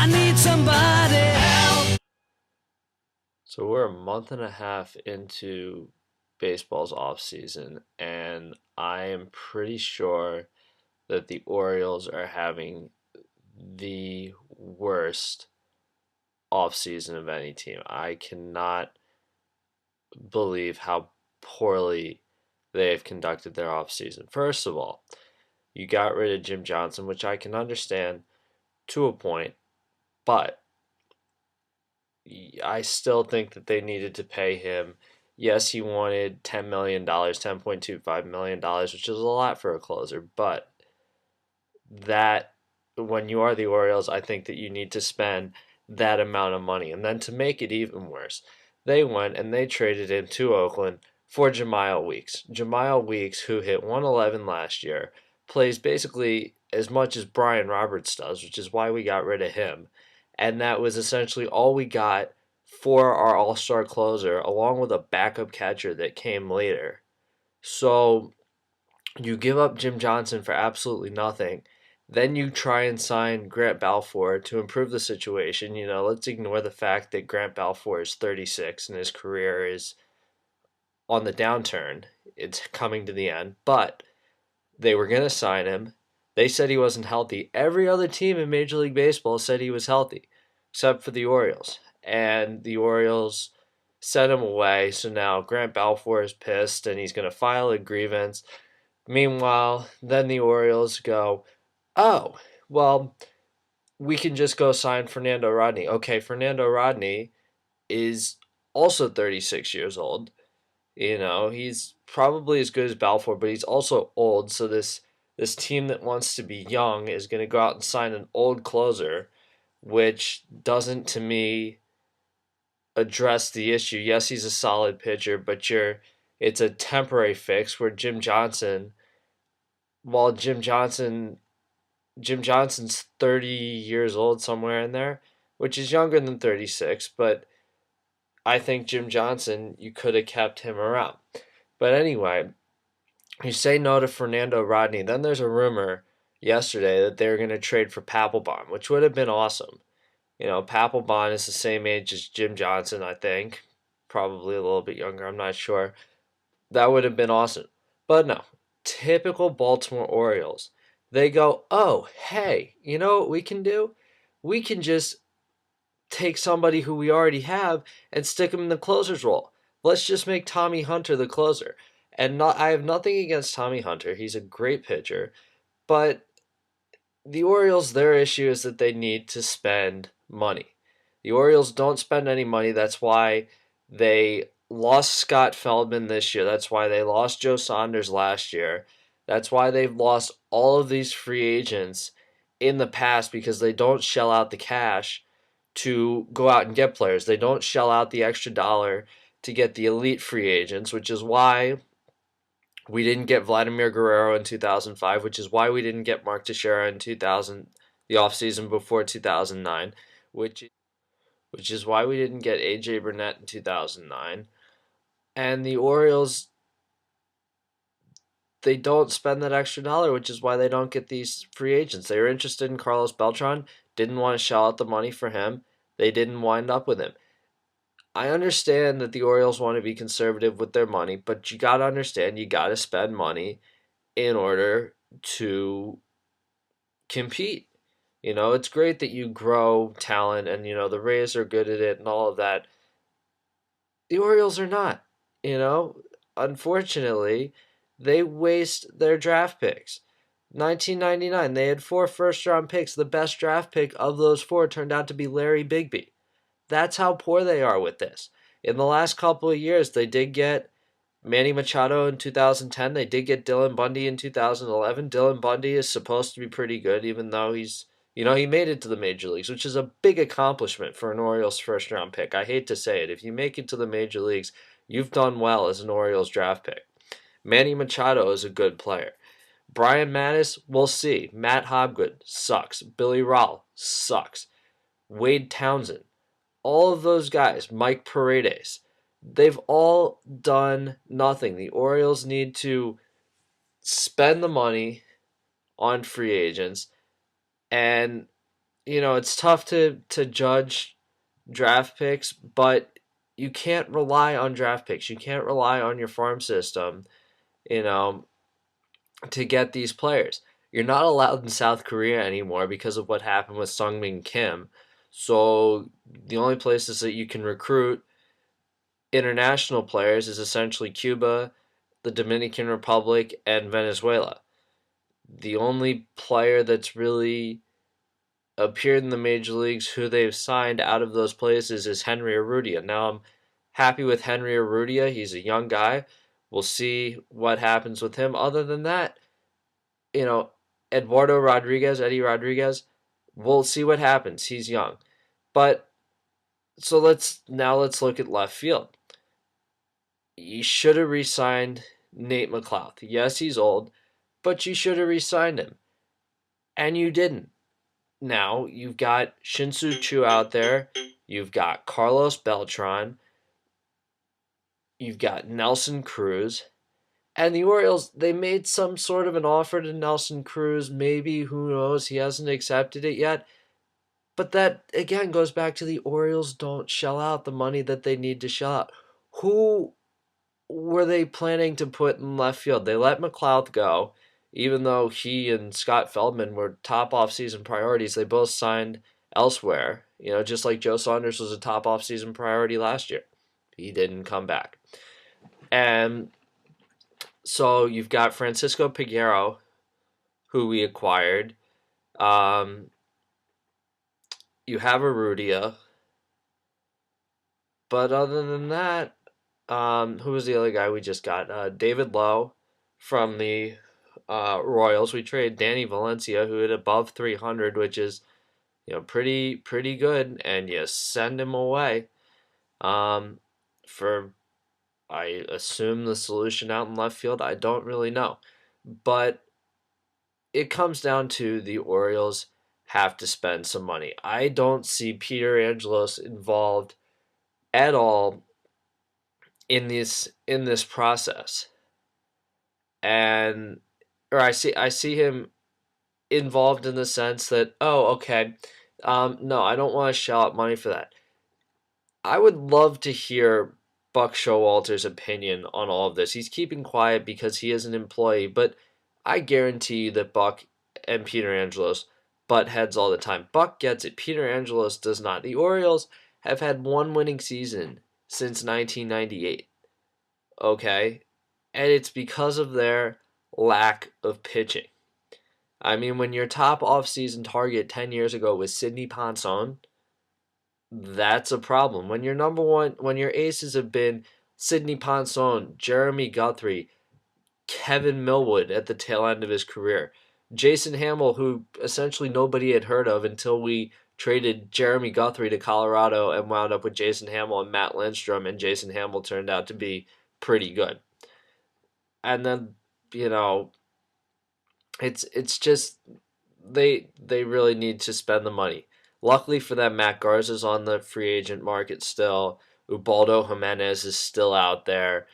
I need somebody help. So we're a month and a half into baseball's offseason, and I am pretty sure that the Orioles are having the worst offseason of any team. I cannot believe how poorly they have conducted their offseason. First of all, you got rid of Jim Johnson, which I can understand to a point, but I still think that they needed to pay him. Yes, he wanted $10 million, $10.25 million, which is a lot for a closer, but that when you are the Orioles, I think that you need to spend that amount of money. And then to make it even worse, they went and they traded him to Oakland for Jemiah Weeks. Jemiah Weeks, who hit 111 last year, plays basically as much as Brian Roberts does, which is why we got rid of him. And that was essentially all we got for our all star closer, along with a backup catcher that came later. So you give up Jim Johnson for absolutely nothing. Then you try and sign Grant Balfour to improve the situation. Let's ignore the fact that Grant Balfour is 36 and his career is on the downturn. It's coming to the end. But they were going to sign him. They said he wasn't healthy. Every other team in Major League Baseball said he was healthy, except for the Orioles. And the Orioles sent him away. So now Grant Balfour is pissed and he's going to file a grievance. Meanwhile, then the Orioles go, oh, well, we can just go sign Fernando Rodney. Okay, Fernando Rodney is also 36 years old. He's probably as good as Balfour, but he's also old. So this team that wants to be young is going to go out and sign an old closer, which doesn't, to me, address the issue. Yes, he's a solid pitcher, but it's a temporary fix where while Jim Johnson's 30 years old somewhere in there, which is younger than 36, but I think Jim Johnson, you could have kept him around. But anyway, you say no to Fernando Rodney. Then there's a rumor yesterday that they're going to trade for Papelbon, which would have been awesome. Papelbon is the same age as Jim Johnson, I think. Probably a little bit younger, I'm not sure. That would have been awesome. But no, typical Baltimore Orioles. They go, oh, hey, you know what we can do? We can just take somebody who we already have and stick him in the closer's role. Let's just make Tommy Hunter the closer. I have nothing against Tommy Hunter. He's a great pitcher. But the Orioles, their issue is that they need to spend money. The Orioles don't spend any money. That's why they lost Scott Feldman this year. That's why they lost Joe Saunders last year. That's why they've lost all of these free agents in the past because they don't shell out the cash to go out and get players. They don't shell out the extra dollar to get the elite free agents, which is why we didn't get Vladimir Guerrero in 2005, which is why we didn't get Mark Teixeira in 2000, the offseason before 2009, which which is why we didn't get AJ Burnett in 2009. And the Orioles, they don't spend that extra dollar, which is why they don't get these free agents. They were interested in Carlos Beltran, didn't want to shell out the money for him. They didn't wind up with him. I understand that the Orioles want to be conservative with their money, but you got to understand you got to spend money in order to compete. It's great that you grow talent and the Rays are good at it and all of that. The Orioles are not. Unfortunately, they waste their draft picks. 1999, they had 4 first-round picks. The best draft pick of those 4 turned out to be Larry Bigby. That's how poor they are with this. In the last couple of years, they did get Manny Machado in 2010. They did get Dylan Bundy in 2011. Dylan Bundy is supposed to be pretty good, even though he made it to the major leagues, which is a big accomplishment for an Orioles first round pick. I hate to say it. If you make it to the major leagues, you've done well as an Orioles draft pick. Manny Machado is a good player. Brian Mattis, we'll see. Matt Hobgood sucks. Billy Rahl sucks. Wade Townsend, all of those guys, Mike Paredes, they've all done nothing. The Orioles need to spend the money on free agents and it's tough to judge draft picks, but you can't rely on draft picks. You can't rely on your farm system, you know, to get these players. You're not allowed in South Korea anymore because of what happened with Sungmin Kim. So the only places that you can recruit international players is essentially Cuba, the Dominican Republic, and Venezuela. The only player that's really appeared in the major leagues who they've signed out of those places is Henry Urrutia. Now I'm happy with Henry Urrutia. He's a young guy. We'll see what happens with him. Other than that, you know, Eddie Rodriguez, we'll see what happens. He's young. But so let's look at left field. You should have re-signed Nate McLeod. Yes, he's old, but you should have re-signed him. And you didn't. Now you've got Shin-Soo Choo out there, you've got Carlos Beltran, you've got Nelson Cruz, and the Orioles, they made some sort of an offer to Nelson Cruz. Maybe, who knows? He hasn't accepted it yet. But that, again, goes back to the Orioles don't shell out the money that they need to shell out. Who were they planning to put in left field? They let McLeod go, even though he and Scott Feldman were top offseason priorities. They both signed elsewhere, just like Joe Saunders was a top offseason priority last year. He didn't come back. And so you've got Francisco Piguero, who we acquired. You have Urrutia. But other than that, who was the other guy we just got? David Lowe from the Royals. We traded Danny Valencia, who hit above 300, which is pretty good, and you send him away for, I assume, the solution out in left field. I don't really know, but it comes down to the Orioles have to spend some money. I don't see Peter Angelos involved at all in this process, and or I see him involved in the sense that, oh, okay, no, I don't want to shell out money for that. I would love to hear Buck Showalter's opinion on all of this. He's keeping quiet because he is an employee, but I guarantee you that Buck and Peter Angelos butt heads all the time. Buck gets it. Peter Angelos does not. The Orioles have had one winning season since 1998. Okay? And it's because of their lack of pitching. I mean, when your top offseason target 10 years ago was Sidney Ponson, that's a problem. When your number one, when your aces have been Sidney Ponson, Jeremy Guthrie, Kevin Millwood at the tail end of his career, Jason Hamill, who essentially nobody had heard of until we traded Jeremy Guthrie to Colorado and wound up with Jason Hamill and Matt Lindstrom, and Jason Hamill turned out to be pretty good. And then, you know, it's just they really need to spend the money. Luckily for them, Matt Garza's on the free agent market still. Ubaldo Jimenez is still out there.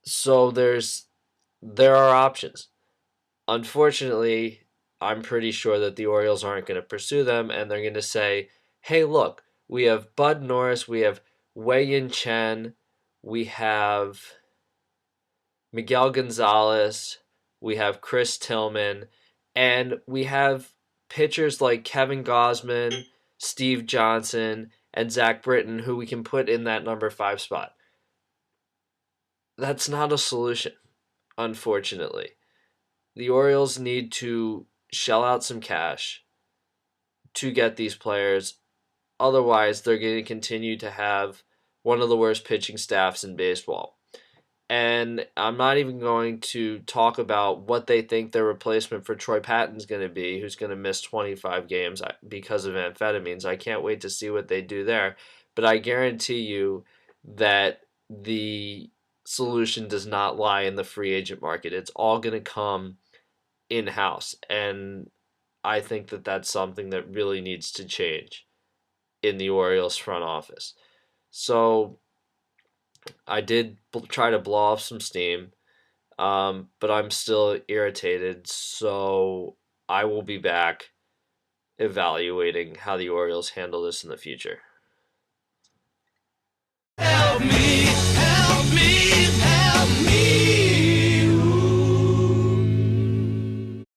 So there are options. Unfortunately, I'm pretty sure that the Orioles aren't going to pursue them, and they're going to say, "Hey, look, we have Bud Norris, we have Wei Yin Chen, we have Miguel Gonzalez, we have Chris Tillman, and we have pitchers like Kevin Gosman, Steve Johnson, and Zach Britton who we can put in that number 5 spot." That's not a solution, unfortunately. The Orioles need to shell out some cash to get these players. Otherwise, they're going to continue to have one of the worst pitching staffs in baseball. And I'm not even going to talk about what they think their replacement for Troy Patton's going to be, who's going to miss 25 games because of amphetamines. I can't wait to see what they do there. But I guarantee you that the solution does not lie in the free agent market. It's all going to come in-house. And I think that that's something that really needs to change in the Orioles front office. So I did try to blow off some steam, but I'm still irritated. So I will be back evaluating how the Orioles handle this in the future.